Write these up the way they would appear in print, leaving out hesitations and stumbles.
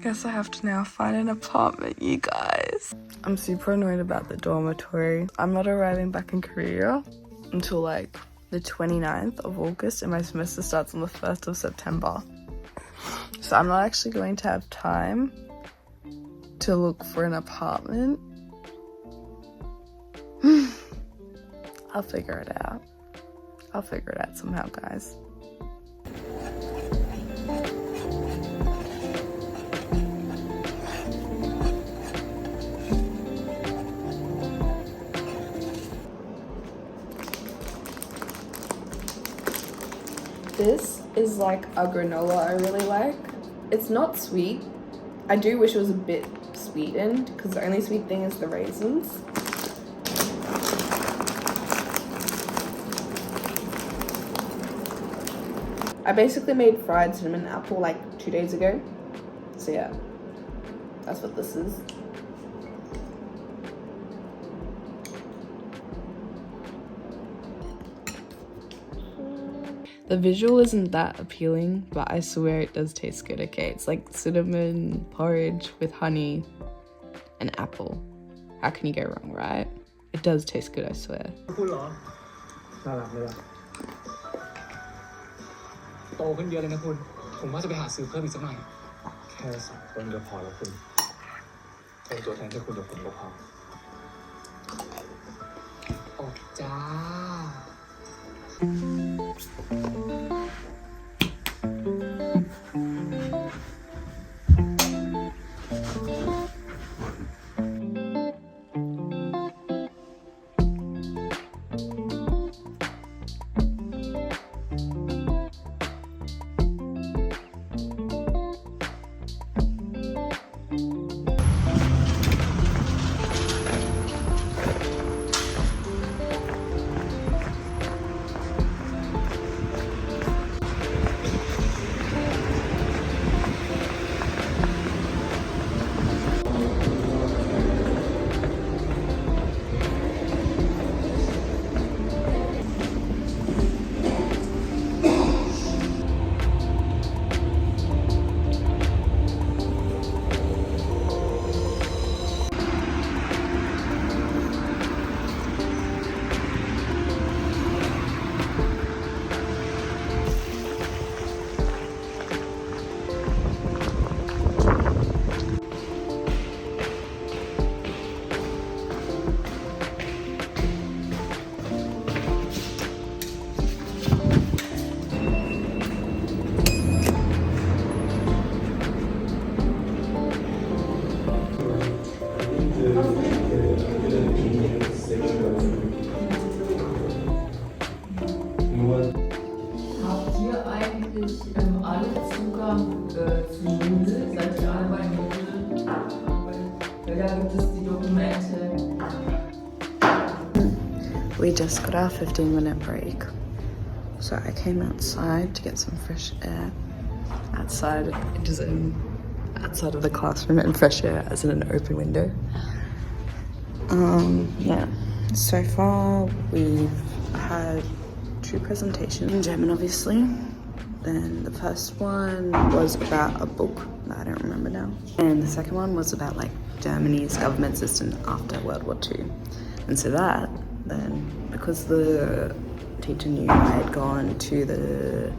Guess I have to now find an apartment, you guys. I'm super annoyed about the dormitory. I'm not arriving back in Korea until like the 29th of August and my semester starts on the 1st of September. So I'm not actually going to have time to look for an apartment. I'll figure it out. I'll figure it out somehow, guys. This is like a granola I really like. It's not sweet. I do wish it was a bit sweetened because the only sweet thing is the raisins. I basically made fried cinnamon apple like 2 days ago. So yeah, that's what this is. The visual isn't that appealing, but I swear it does taste good, okay? It's like cinnamon porridge with honey and apple. How can you go wrong, right? It does taste good, I swear. โตขึ้นเยอะเลยนะคุณผมว่าจะไปหาซื้อเพิ่มอีกสักหน่อยแค่2 คนก็พอแล้วคุณเป็นตัวแทนแค่คุณกับผมก็พอโอ้จ้า Habt ihr eigentlich alle Zugang zu Moodle? Seid ihr alle bei Moodle? Weil da gibt es die Dokumente. We just got our 15-minute break. So I came outside to get some fresh air. Outside of the classroom, and fresh air as in an open window. Yeah. So far we've had 2 presentations in German, obviously. Then the first one was about a book that I don't remember now. And the second one was about like Germany's government system after World War II. And so that, then, because the teacher knew I had gone to the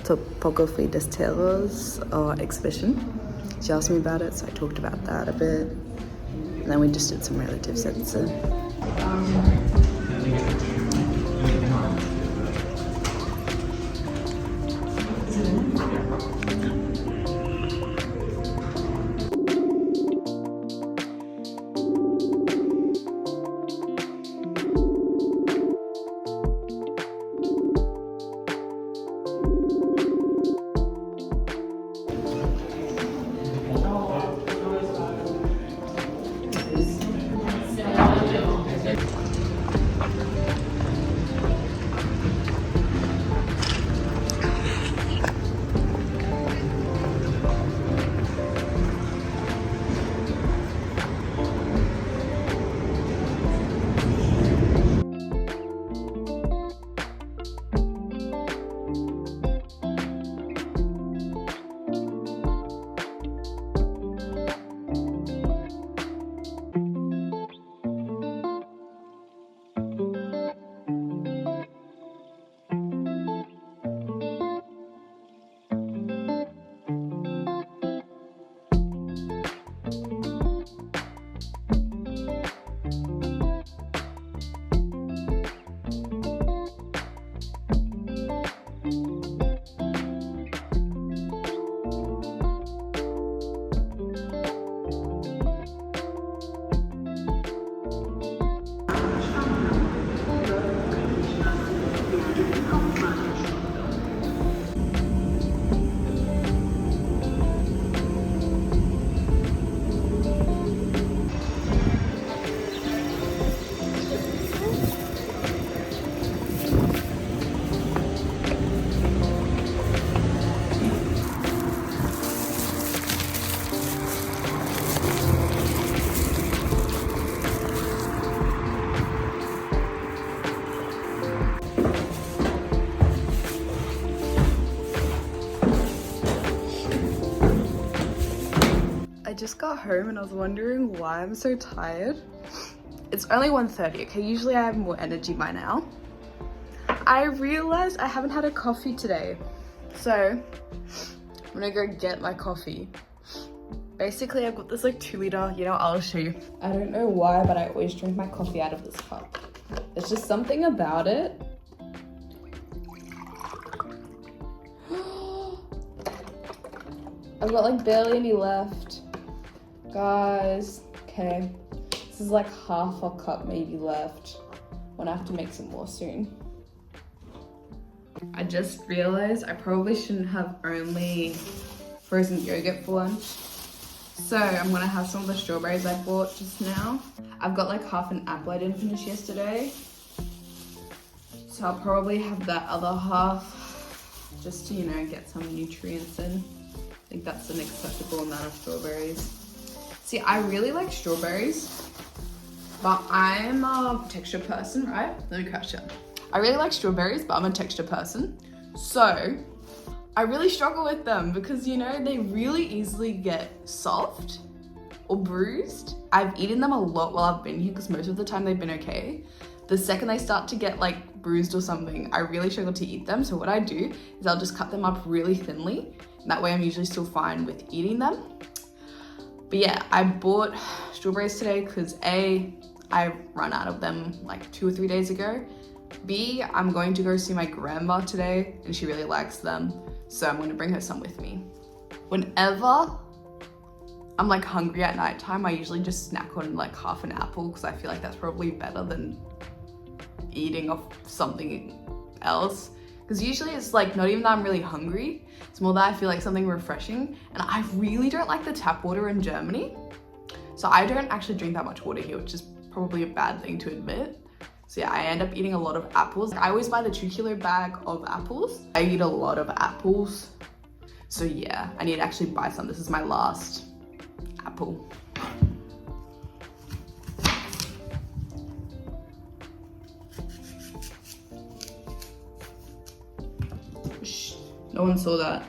Topography des Terrors exhibition, she asked me about it, so I talked about that a bit. And then we just did some relative sentences. just got home and I was wondering why I'm so tired. It's only 1:30, okay? Usually I have more energy by now. I realized I haven't had a coffee today. So I'm gonna go get my coffee. Basically, I've got this like 2-liter, you know, I'll show you. I don't know why, but I always drink my coffee out of this cup. There's just something about it. I've got like barely any left. Guys, okay. This is like half a cup maybe left. I'm gonna have to make some more soon. I just realized I probably shouldn't have only frozen yogurt for lunch. So I'm gonna have some of the strawberries I bought just now. I've got like half an apple I didn't finish yesterday. So I'll probably have that other half just to, you know, get some nutrients in. I think that's an acceptable amount of strawberries. See, I really like strawberries, but I'm a texture person, right? Let me crash it. I really like strawberries, but I'm a texture person. So I really struggle with them because, you know, they really easily get soft or bruised. I've eaten them a lot while I've been here because most of the time they've been okay. The second they start to get like bruised or something, I really struggle to eat them. So what I do is I'll just cut them up really thinly. And that way I'm usually still fine with eating them. But yeah, I bought strawberries today because A, I ran out of them like 2 or 3 days ago. B, I'm going to go see my grandma today and she really likes them. So I'm gonna bring her some with me. Whenever I'm like hungry at nighttime, I usually just snack on like half an apple because I feel like that's probably better than eating off something else. Because usually it's like not even that I'm really hungry, it's more that I feel like something refreshing. And I really don't like the tap water in Germany. So I don't actually drink that much water here, which is probably a bad thing to admit. So yeah, I end up eating a lot of apples. I always buy the 2-kilo bag of apples. I eat a lot of apples. So yeah, I need to actually buy some. This is my last apple. Shh, no one saw that.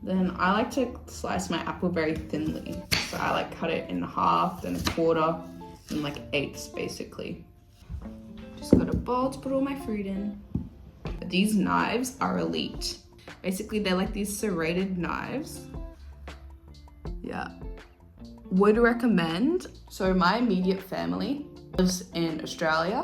Then I like to slice my apple very thinly. So I like cut it in half, then a quarter, and like eighths basically. Just got a bowl to put all my fruit in. But these knives are elite. Basically, they're like these serrated knives. Yeah. Would recommend. So my immediate family lives in Australia,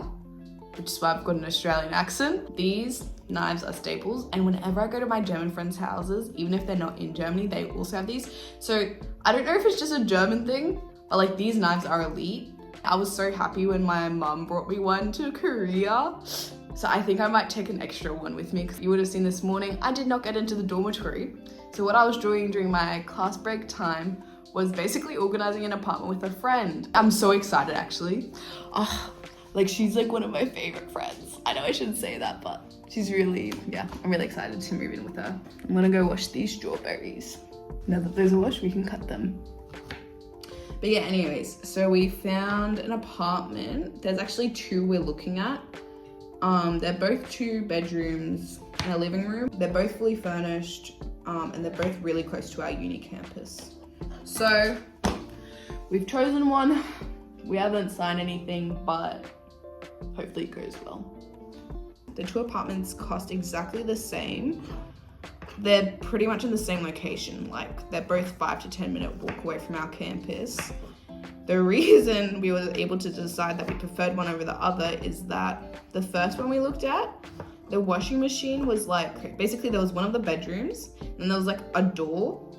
which is why I've got an Australian accent. These knives are staples. And whenever I go to my German friends' houses, even if they're not in Germany, they also have these. So I don't know if it's just a German thing, but like these knives are elite. I was so happy when my mum brought me one to Korea. So I think I might take an extra one with me because you would have seen this morning, I did not get into the dormitory. So what I was doing during my class break time was basically organizing an apartment with a friend. I'm so excited actually. Oh, like she's like one of my favorite friends. I know I shouldn't say that, but she's really, yeah, I'm really excited to move in with her. I'm gonna go wash these strawberries. Now that those are washed, we can cut them. But yeah, anyways, so we found an apartment. There's actually 2 we're looking at. They're both 2 bedrooms and a living room. They're both fully furnished, and they're both really close to our uni campus. So we've chosen one. We haven't signed anything, but hopefully it goes well. The 2 apartments cost exactly the same. They're pretty much in the same location, like they're both 5 to 10 minute walk away from our campus. The reason we were able to decide that we preferred one over the other is that the first one we looked at, the washing machine was like, basically there was one of the bedrooms and there was like a door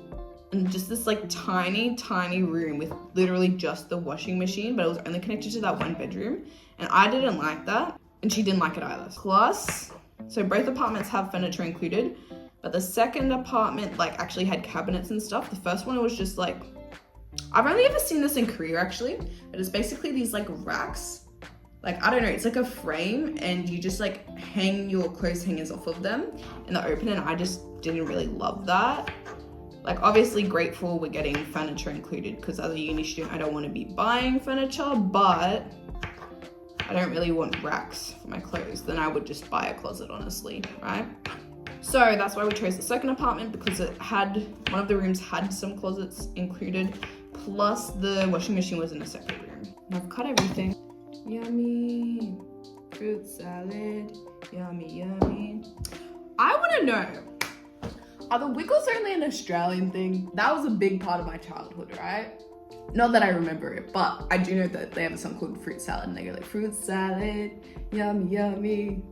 and just this like tiny room with literally just the washing machine, but it was only connected to that one bedroom. And I didn't like that and she didn't like it either. Plus, so both apartments have furniture included, but the second apartment like actually had cabinets and stuff. The first one was just like, I've only ever seen this in Korea actually, but it's basically these like racks. Like, I don't know, it's like a frame and you just like hang your clothes hangers off of them in the open, and I just didn't really love that. Like, obviously grateful we're getting furniture included because as a uni student, I don't want to be buying furniture, but I don't really want racks for my clothes. Then I would just buy a closet, honestly, right? So that's why we chose the second apartment, because it had, one of the rooms had some closets included, plus the washing machine was in a separate room. And I've cut everything. Yummy. Fruit salad. Yummy, yummy. I want to know, are the Wiggles only an Australian thing? That was a big part of my childhood, right? Not that I remember it, but I do know that they have a song called Fruit Salad, and they go like, fruit salad, yummy, yummy.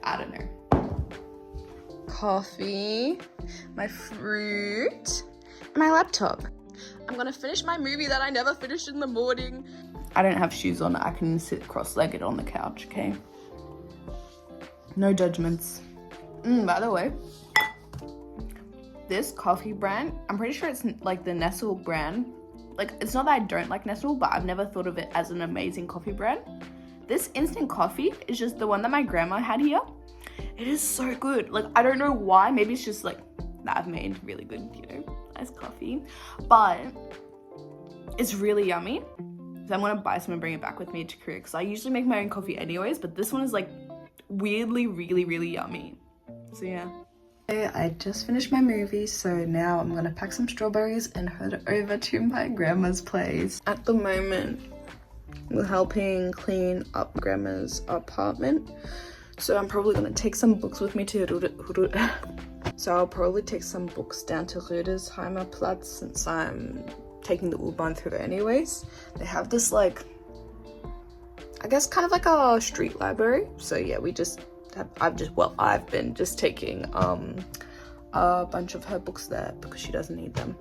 I don't know. Coffee, my fruit, my laptop. I'm gonna finish my movie that I never finished in the morning. I don't have shoes on, I can sit cross-legged on the couch, okay? No judgments. By the way, this coffee brand, I'm pretty sure it's like the Nestle brand. Like, it's not that I don't like Nestle, but I've never thought of it as an amazing coffee brand. This instant coffee is just the one that my grandma had here. It is so good. Like, I don't know why. Maybe it's just like that I've made really good, you know, nice coffee. But it's really yummy. So I'm gonna buy some and bring it back with me to Korea, because I usually make my own coffee anyways, but this one is like weirdly really, really yummy. So yeah. I just finished my movie, so now I'm gonna pack some strawberries and head over to my grandma's place. At the moment, we're helping clean up grandma's apartment. So I'm probably gonna take some books with me to So I'll probably take some books down to Rüdesheimerplatz, since I'm taking the U-Bahn through there anyways. They have this like, I guess kind of like a street library. So yeah, I've been just taking a bunch of her books there because she doesn't need them.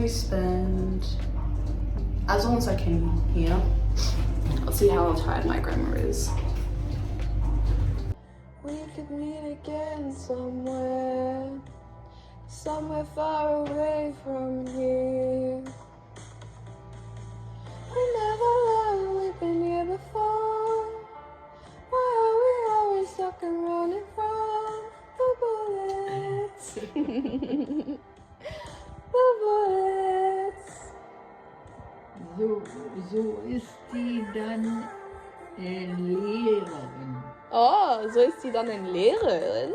Spend as long as I can here. I'll see how tired my grandma is. We could meet again somewhere far away from here. We never learned, we've been here before. Why are we always stuck and running from the bullets? The bullets. So ist die dann Lehrerin. Oh, so ist sie dann eine Lehrerin?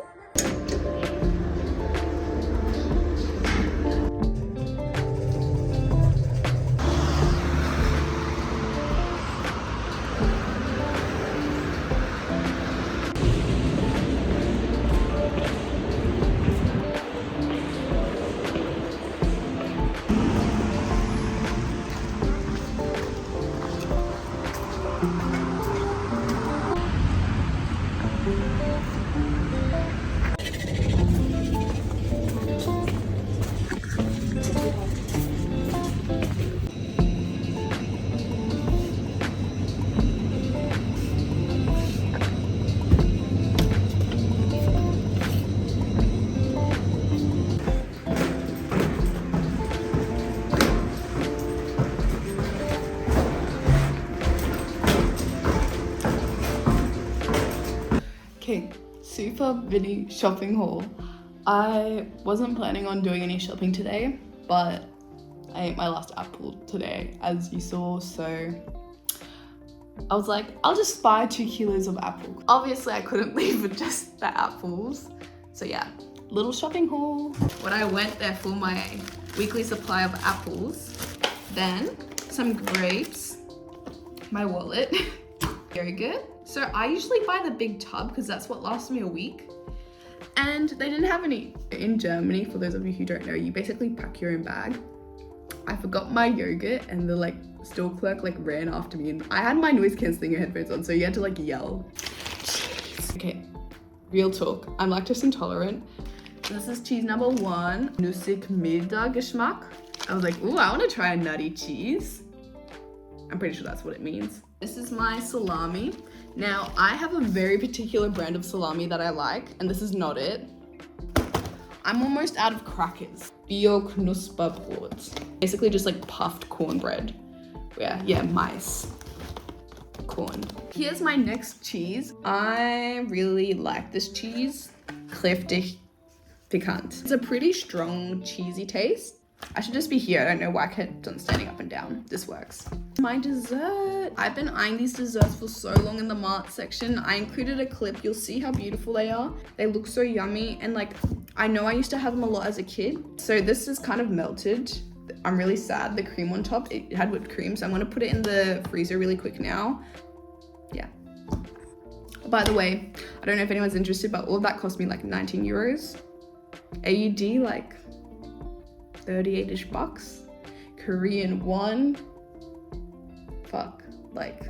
Okay, super mini shopping haul. I wasn't planning on doing any shopping today, but I ate my last apple today, as you saw, so I was like, I'll just buy 2 kilos of apples. Obviously, I couldn't leave with just the apples, so yeah, little shopping haul. When I went there for my weekly supply of apples, then some grapes, my wallet, very good. So I usually buy the big tub because that's what lasts me a week. and they didn't have any. In Germany, for those of you who don't know, you basically pack your own bag. I forgot my yogurt and the like store clerk like ran after me, and I had my noise cancelling headphones on, so you had to like yell. Jeez. Okay, real talk, I'm lactose intolerant. This is cheese number 1, nussig milder Geschmack. I was like, ooh, I want to try a nutty cheese. I'm pretty sure that's what it means. This is my salami. Now, I have a very particular brand of salami that I like, and this is not it. I'm almost out of crackers. Bio Knusperbrot. Basically just like puffed cornbread. Yeah, mice. Corn. Here's my next cheese. I really like this cheese. Kräftig Pikant. It's a pretty strong cheesy taste. I should just be here. I don't know why I kept on standing up and down. This works. My dessert. I've been eyeing these desserts for so long in the Mart section. I included a clip. You'll see how beautiful they are. They look so yummy, and like, I know I used to have them a lot as a kid. So this is kind of melted. I'm really sad. The cream on top, it had whipped cream, so I'm gonna put it in the freezer really quick now. Yeah. By the way, I don't know if anyone's interested, but all of that cost me like 19 euros. AUD, like 38-ish bucks. Korean won. Fuck, like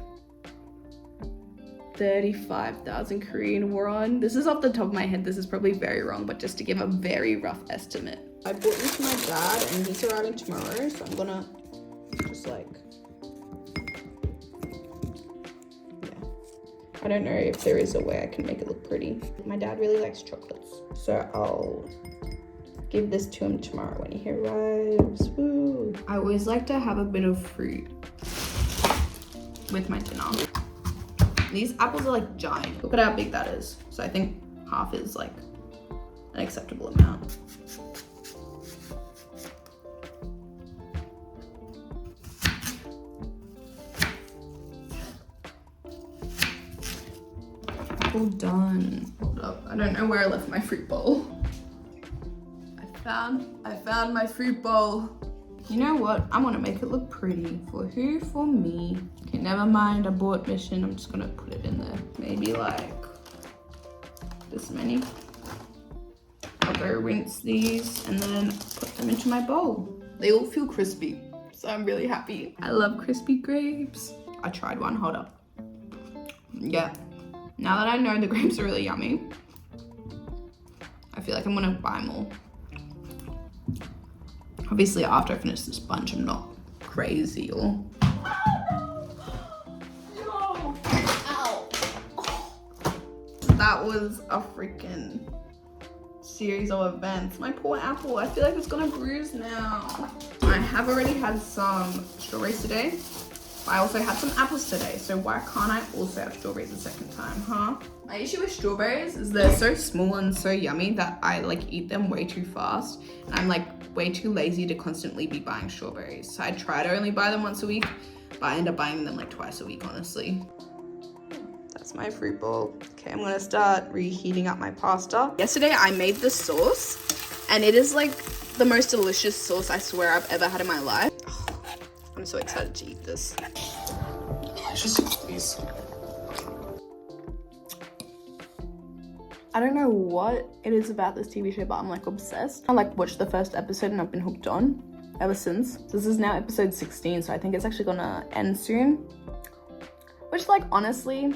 35,000 Korean won. This is off the top of my head. This is probably very wrong, but just to give a very rough estimate. I bought this to my dad, and he's arriving tomorrow, so I'm gonna just like, yeah. I don't know if there is a way I can make it look pretty. My dad really likes chocolates, so I'll give this to him tomorrow when he arrives. Woo! I always like to have a bit of fruit with my dinner. These apples are like giant. Look at how big that is. So I think half is like an acceptable amount. All done. Hold up. I don't know where I left my fruit bowl. I found my fruit bowl. You know what? I want to make it look pretty. For who? For me. Okay, never mind. Abort mission. I'm just gonna put it in there. Maybe like this many. I'll go rinse these and then put them into my bowl. They all feel crispy, so I'm really happy. I love crispy grapes. I tried one. Hold up. Yeah. Now that I know the grapes are really yummy, I feel like I'm gonna buy more. Obviously, after I finish this bunch, I'm not crazy or... No! Ow! That was a freaking series of events. My poor apple, I feel like it's gonna bruise now. I have already had some strawberries today. I also had some apples today, so why can't I also have strawberries a second time, huh? My issue with strawberries is they're so small and so yummy that I like eat them way too fast. And I'm like way too lazy to constantly be buying strawberries. So I try to only buy them once a week, but I end up buying them like twice a week, honestly. That's my fruit bowl. Okay, I'm gonna start reheating up my pasta. Yesterday I made this sauce, and it is like the most delicious sauce I swear I've ever had in my life. I'm so excited to eat this. Please. I don't know what it is about this TV show, but I'm like obsessed. I like watched the first episode and I've been hooked on ever since. This is now episode 16, so I think it's actually gonna end soon. Which, like, honestly,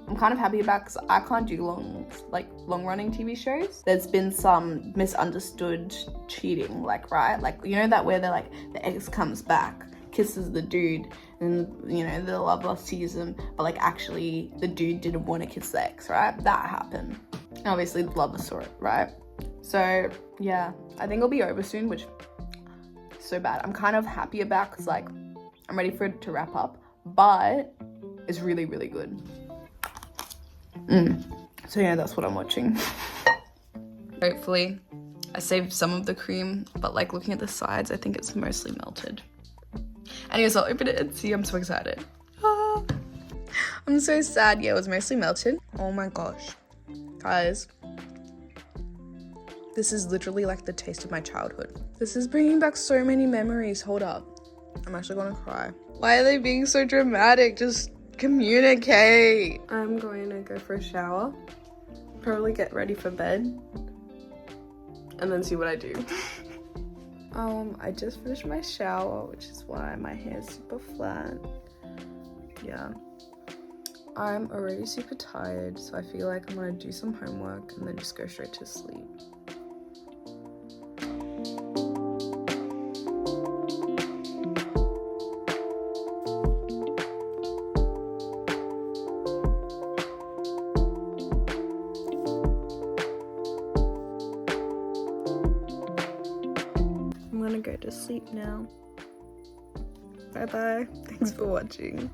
I'm kind of happy about, because I can't do long running TV shows. There's been some misunderstood cheating, like, right? Like, you know that where they're like, the ex comes back, kisses the dude, and you know the lover sees him, but like actually the dude didn't want to kiss the ex, right? That happened. And obviously the lover saw it, right? So yeah, I think it'll be over soon, which is so bad. I'm kind of happy about, because like I'm ready for it to wrap up, but it's really, really good. So yeah, that's what I'm watching. Hopefully I saved some of the cream, but like looking at the sides, I think it's mostly melted. Anyways, I'll open it and see. I'm so excited. Ah, I'm so sad. Yeah, it was mostly melted. Oh my gosh. Guys, this is literally like the taste of my childhood. This is bringing back so many memories. Hold up. I'm actually gonna cry. Why are they being so dramatic? Just communicate. I'm going to go for a shower probably get ready for bed and then see what I do. I just finished my shower, which is why my hair is super flat. Yeah, I'm already super tired, so I feel like I'm gonna do some homework and then just go straight to sleep. I'm gonna go to sleep now. Bye bye. Thanks for watching.